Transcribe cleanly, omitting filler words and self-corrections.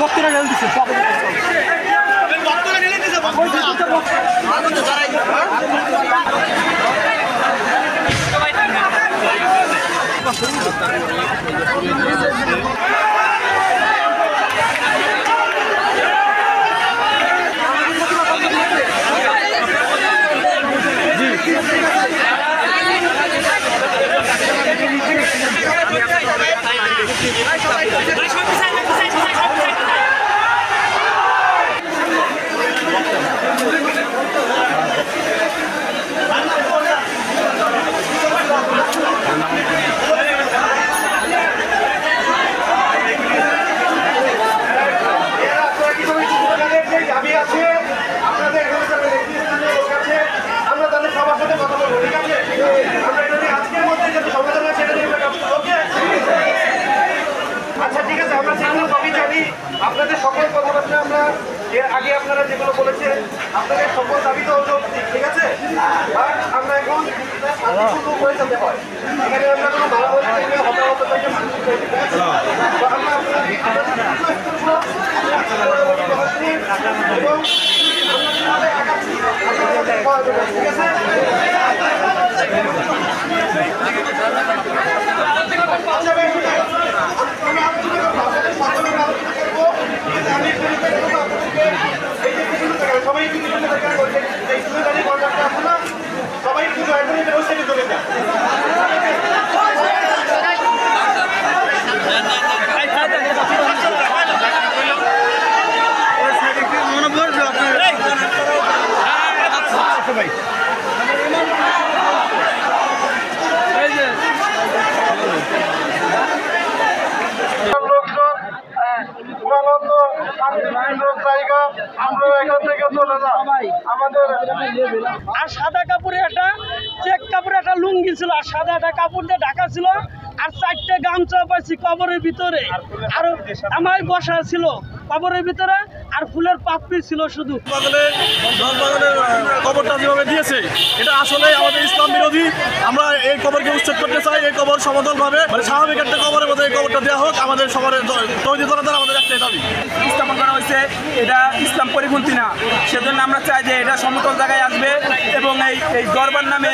ভক্তরা ঢেল দিচ্ছে আপনাদের সকল কথাবার্তা আমরা এর আগে আপনারা যেগুলো বলেছেন আপনাদের সকল দাবি তো যৌক্তিক, ঠিক আছে, বাট আমরা এখন শুধু করে যেতে হয় এখানে আমরা কোনো ভালো বলে হতাহত থেকে ঠিক আছে। সবাই কিন্তু এখন চলে যায় জায়গা আমরা এখান থেকে চলে যাই আমাদের। আর সাদা কাপড়ে একটা চেক কাপড়ে একটা লুঙ্গি ছিল, আর সাদা একটা কাপড় দিয়ে ঢাকা ছিল, আর 4টে গামছা পাইছি কবরের ভিতরে, আর আমার বসা ছিল কবরের ভিতরে, আর ফুলের পাপড়ি ছিল শুধু। কবরটা যেভাবে দিয়েছে এটা আসলে আমাদের ইসলাম বিরোধী। আমরা এই কবরকে উচ্ছেদ করতে চাই। এই কবর সমতলভাবে মানে স্বাভাবিক একটা কবরের মধ্যে এই কবরটা দেওয়া হোক। আমাদের সবার তৈরি করার আমাদের একটাই দাবি। স্থাপন করা হয়েছে, এটা ইসলাম পরিপন্থী না, সেজন্য আমরা চাই যে এটা সমতল জায়গায় আসবে এবং এই দরবার নামে